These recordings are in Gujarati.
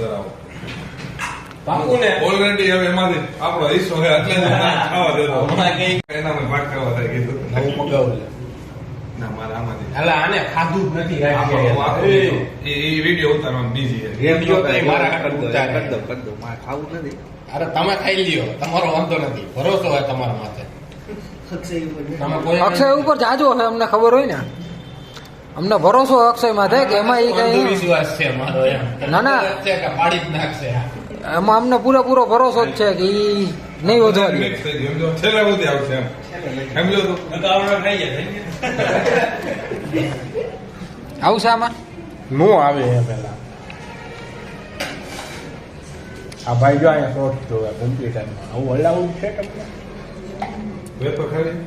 બરાબર બાપુને ઓલરેડી હવે એમાંથી આપણો હિસ્સો છે એટલે જ ખાવા દેતો એના મેં ભાગ ખાવા થાય કીધું નવું મગાવું ના મારે આમાંથી એટલે આને ખાધું જ નથી એ વિડીયો ઉતારવામાં બીજી છે રેડિયો તો મારા હાથ ઉતારે કરી દઉં મારે ખાવું નથી. અરે તમે ખાઈ લ્યો તમારો વાંધો નથી ભરોસો હોય તમારા માથે તમે કોઈ અક્ષય ઉપર જાજો છે અમને ખબર હોય ને અમને ભરોસો અક્ષય માથે કે એમાં એ કઈ વિશ્વાસ છે મારો એમ ના, ના. છે કે પાડી જ નાખશે એમાં અમને પૂરેપૂરો ભરોસો જ છે કે ઈ નહીં વધવા દે. મિક્સ થઈ ગયું સમજો છેલ્લા સુધી આવશે એમ સમજો તો આવશે આમાં નો આવે એ પેલા આ ભાઈ જો અહીંયા શોર્ટ જોવે કોમ્પ્યુટરમાં આવું અલાઉડ છે તમને વેપર ખાલી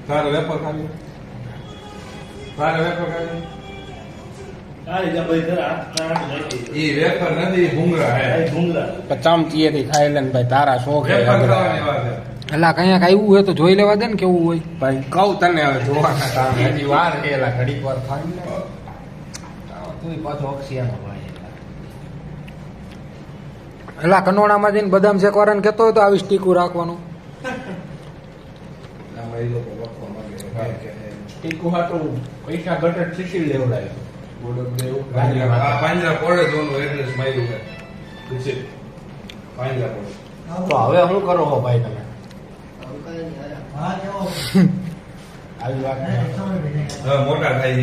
તારે વેપર ખાલી તારે વેપર ખાલી એ વેપર નથી ભૂંગળા હે ચામચીએથી ખાઈ લે ને ભાઈ તારા શોખ વેપર ખાવાની વાત છે એટલે કંઈક આવ્યું હોય તો જોઈ લેવા દે ને કેવું હોય. ભાઈ કહું તને હવે જોવાના કામ હજી વાર છે એલા ઘડીક વાર ખાઈ લે તું પાછો અક્ષિયાનો ભાઈ એટલે કનોડામાં જઈને બદામ શેકવાળાને કહેતો હોય તો આવી સ્ટીકું રાખવાનું. આમાં એ લોકો લખવા માંગે છે ટીકુ હાટું પૈસા ઘટે શીખી લેવડાય આ પાંજરા પડે જોનું એડ્રેસ માર્યું છે પછી પાંજરા પડે તો હવે શું કરો છો ભાઈ તમે આવી વાત હવે મોટા થાય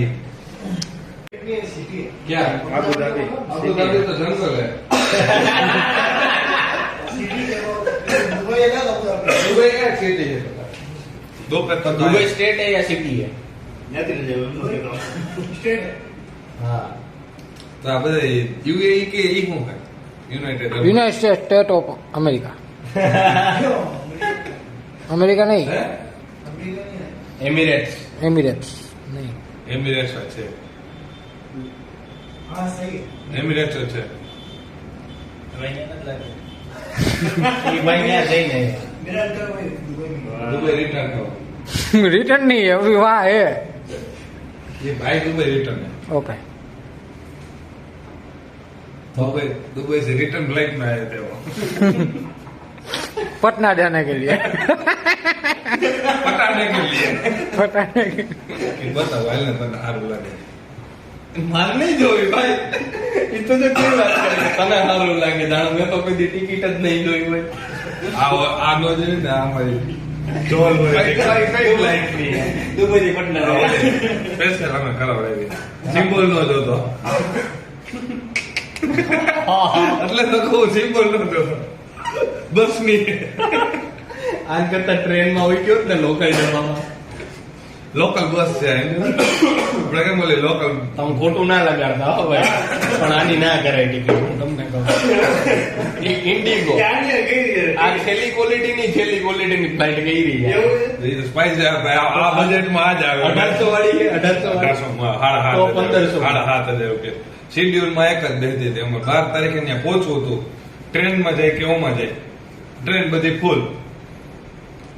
છે ક્યાં આબુધાબી આબુધાબી તો જંગલ હે દુબઈ ક્યાં સિટી છે દુબઈ સ્ટેટ है या सिटी है हाँ તો આ બધા યુએઈ કે ઈ શું છે United state of America. America નહીં, હે एमिरेट्स એમિરેટ્સ નહીં. એમિરેટ્સ છે એમિરેટ્સ છે ये भाई यहाँ जઈને દુબઈ રિટર્ન કરો રિટર્ન નહીં અભી વાહ હે. ये भाई दुबई रिटर्न है ओके दुबई से रिटर्न फ्लाइट में आए थे वो पटना जाने के लिए पटाने के लिए पटाने के कि बताओ हाल ने तने हारू लागे मार नहीं જોઈ ભાઈ ઈ તો જો કેવી વાત કરે તને સારું લાગે જાણ મેં તો કોઈ ટિકિટ જ નહીં જોઈ હોય आ नो जे ने हमारी जोल हो કઈ ફ્લાઇટ ની દુબઈ થી પટના स्पेशल हमें करावડાવી સિમ્બોલ નો જોતો એટલે તો કહું સિમ્બોલ નો જોતો બસ ની આજ કરતા ટ્રેન માં હોય ગયો ને લોકલ જવામાં લોકલ બસ છે આપણે કેમ બોલે લોકલ તમે ખોટું ના લગાડતા હો ભાઈ પણ આની ના કરાય ટિકિટ હું તમને કહું ઇન્ડિગો આ છેલ્લી ક્વોલિટીની ફ્લાઇટ ગઈ રહી છે સ્પાઈસ આ બજેટમાં આ જ આવે 1800 વાળી છે 1800 1800 તો 1500 7,500 રૂપિયા શેડ્યુલમાં એક જ બેસતી હતી અમે 12 તારીખે ત્યાં પહોંચવું હતું ટ્રેનમાં જાય કે ઓમાં જાય ટ્રેન બધી ફૂલ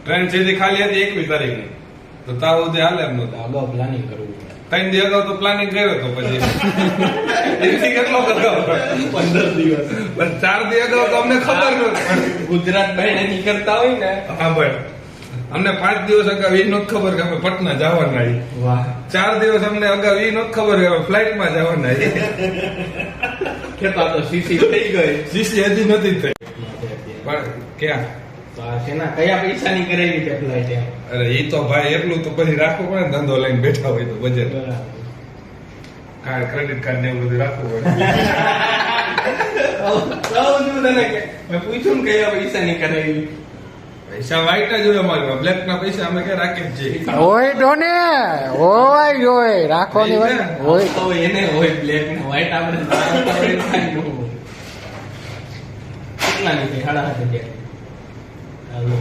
ટ્રેન સીધી ખાલી હતી 21 તારીખની તો તાવ સુધી હાલે એમ નતું અગાઉ પ્લાનિંગ કરવું પડે 3 દી અગાઉ તો પ્લાનિંગ કર્યો હતો પછી એથી કેટલો અગાઉ 15 દિવસ પણ 4 દી અગાઉ તો અમને ખબર નહોતી ગુજરાત ભાઈને નીકળતા હોય ને હા ભાઈ અમને 5 દિવસ અગાઉ એ નહોતી ખબર કે અમે પટના જવાના છીએ વાહ 4 દિવસ અમને અગાઉ એ નહોતી ખબર કે અમે ફ્લાઇટમાં જવાના છીએ ખેતા તો સીસી થઈ ગઈ શીશી હજી નથી થઈ પણ ક્યાં તો આ શેના કયા પૈસાની કરાવી છે ફ્લાઇટ એમ અરે એ તો ભાઈ એટલું તો પછી રાખવું પડે ને ધંધો લઈને બેઠા હોય તો બજેટ કાર્ડ ક્રેડિટ કાર્ડ ને એવું બધું રાખવું પડે મેં પૂછ્યું ને કયા પૈસાની કરાવી પૈસા વ્હાઈટ જ હોય અમારે બ્લેક ના પૈસા અમે ક્યાં રાખીએ જ છીએ હોય ડોને હોય રાખવાની વાત હોય. તો એને હોય બ્લેક ને વ્હાઈટ આપણે કેટલાની છે 7,500 હાલો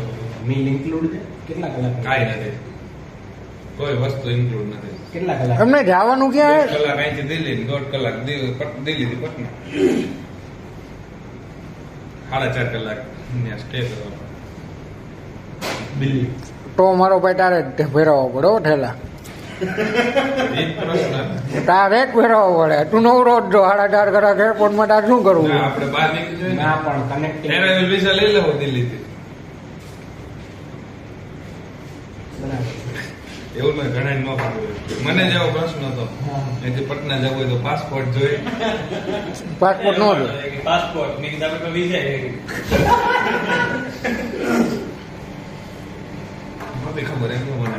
મીલ ઇન્ક્લુડ છે કેટલા કલાક કાંઈ નથી કોઈ વસ્તુ ઇન્ક્લુડ નથી કેટલા કલાક એમને જવાનું ક્યાં હે? કલાક અહીંથી દિલ્હી ને 1.5 કલાક દિલ્હી થી પટના 4.5 કલાક ત્યાં સ્ટે કરવાનો દિલ્હી તો મારો ભાઈ તારે જ ભેરવવો પડે હો ઠેલા એક પ્રશ્ન તાર રેટ ફેરવવો પડે તું નવરો જ જો 4.5 કલાક એરપોર્ટમાં તાર શું કરવું ના, આપણે બહાર નીકળી જોઈએ ને. ના પણ કનેક્ટિંગ એના વિઝા લઈ લેવો દિલ્હીથી. એવું મેં ઘણા ન પાડ્યું. મને જેવો પ્રશ્ન હતો અહીંથી પટના જવું હોય તો પાસપોર્ટ જોઈએ. પાસપોર્ટ નો દો પાસપોર્ટ ની કિતાબ પર વિઝા નહોતી ખબર એમ મને.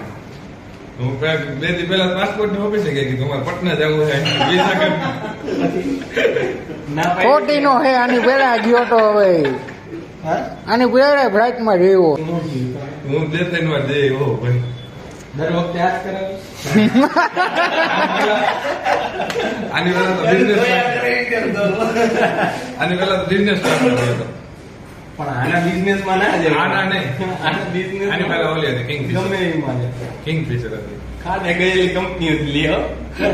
હું બે દી પહેલા પાસપોર્ટ ની ઓફિસે ગઈ કે તમારે પટના જવું છે વિઝા કેમ? ના ખોટી નો હે આની પેલા ગયો તો હવે આની પેલા ફ્લાઇટમાં રહ્યો હું બે ત્રણ વાર જઈ હો ભાઈ. દર વખતે આ જ કરાવીશ. આની પહેલા તો બિઝનેસ આની પહેલા તો બિઝનેસ હતો. પણ આના બિઝનેસ માં ના જાય. આના નહીં. આના બિઝનેસ આની પહેલા ઓલી હતી કિંગફિશર. ગમે એવી માં જાય. કિંગફિશર હતી. ખાને ગયેલી કંપની જ લ્યો.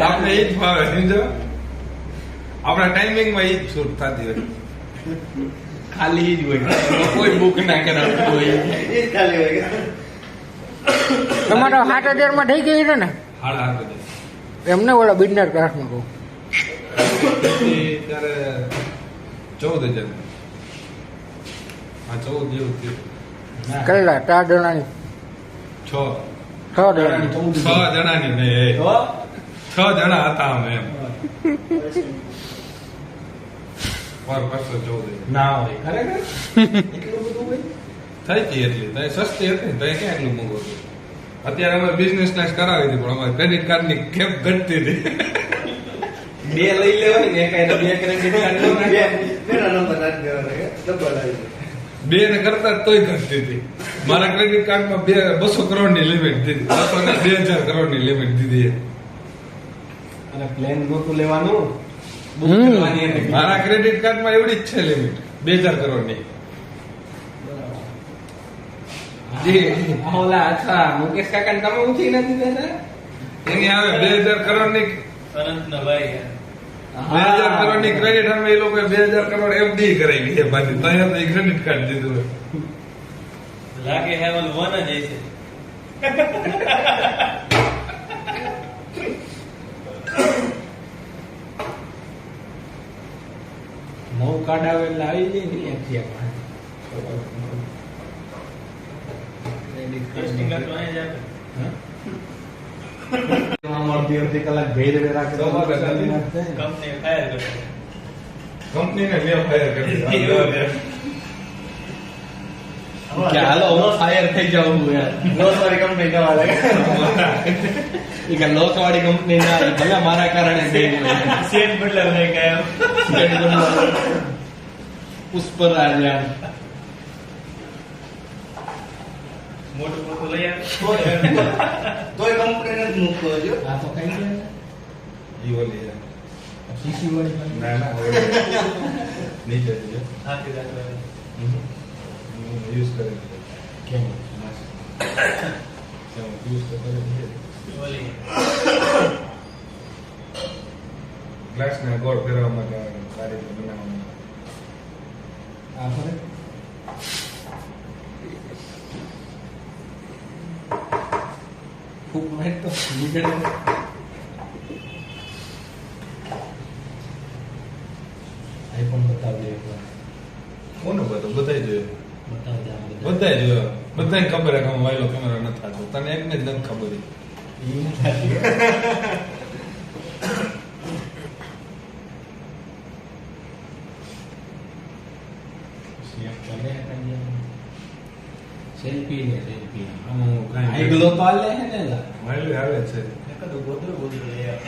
આપણે એ જ ફાવે સમજો. આપણા ટાઈમિંગ માં એ જ શૂટ થતી હોય. ખાલી જ હોય કોઈ બુક ના કરાવતું હોય. તમારો 7,000 માં થઈ ગઈ છે ને હાડા હાથ બધી. એમને ઓલા બિઝનેસ ક્લાસમાં કહું ત્યારે 14,000. હા 14 જેવું થયું. કેટલા 4 જણાની 6 જણાની 6 જણાની નહીં. તો 6 જણા હતા અમે એમ. પર પર્સન 14,000. ના હોય ખરેખર એટલું બધું હોય. થઈ ગઈ એટલી તો એ સસ્તી હતી તો એ ક્યાં એટલું મોંઘું હતું. અત્યારે અમે બિઝનેસ ક્લાસ કરાવી હતી પણ અમારે ક્રેડિટ કાર્ડ ની કેપ ઘટતી હતી. બે લઈ લેવાય ને એક બે ક્રેડિટ કાર્ડ બે ને કરતા જ તોય ઘટતી હતી. મારા ક્રેડિટ કાર્ડમાં 200 કરોડ ની લિમિટ દીધી. 2,000 કરોડ ની લિમિટ દીધી. અને પ્લેન નહોતું લેવાનું બુક હમ. કરવાની હતી. મારા ક્રેડિટ કાર્ડમાં એવડી જ છે લિમિટ 2,000 કરોડ ની. જી. ઓલા અચ્છા મુકેશ કાકા તમે ઊંચી નથી દેતા એની આવે 2,000 કરોડ ની અનંત ના ભાઈ 2,000 કરોડ ની ક્રેડિટ અમે એ લોકો 2,000 કરોડ એફડી કરાવી છે પાછી. ત્યાં તો ક્રેડિટ કાર્ડ દીધું હોય. લાગે હે ઓલું વન જ હશે. નવું કાર્ડ આવે એટલે આવી જાય ને અહીંથી આપણે. ટેસ્ટિંગ કરતો અહીં જ આપે. આમ અડધી કલાક ભેદ રાખે તો કંપની ફાયર કરતો. કંપનીને મેં ફાયર કરી એવું દીધું. છે. કે હાલો હું ફાયર થઈ જાઉં યાર લોસ વાળી કંપની જવા લાગે. એ કે લોસ વાળી કંપની ના આવે, ભલે મારા કારણે બે સેટ બદલાવ નહીં કાયમ. પુષ્પરાજ યાર મોટું મોટું લઈ આવે. તોય કંપનીને જ મૂકતો હજો. આ તો કઈ છે ઈ ઓલી છે. શીશી વાળી કંપની. ના ના ઓલી. નીચે છે. હાથી દાખલા. યુઝ કરે છે. કેમ યુઝ તો કરે છે. ઓલી ગ્લાસને ગોળ ફેરવવા માટે સારી રીતે બનાવવામાં. આ ફરે ખૂબ મેટ તો નીકળે આઈફોન બતાવજે એકવાર કોનું બધું બધાય જોયું. બતાવજે આમ બધાય જોયું. બધાને ખબર હે કે હું વાયલો કેમેરા નથી થતો. તને એકને જ નથી ખબર. સેલ્ફી ને સેલ્ફી હું કાંઈ આગલો તો આલે હે ને લા વાયલો આવે છે. એકદમ ગોદરું ગોદરું લઈ આવે.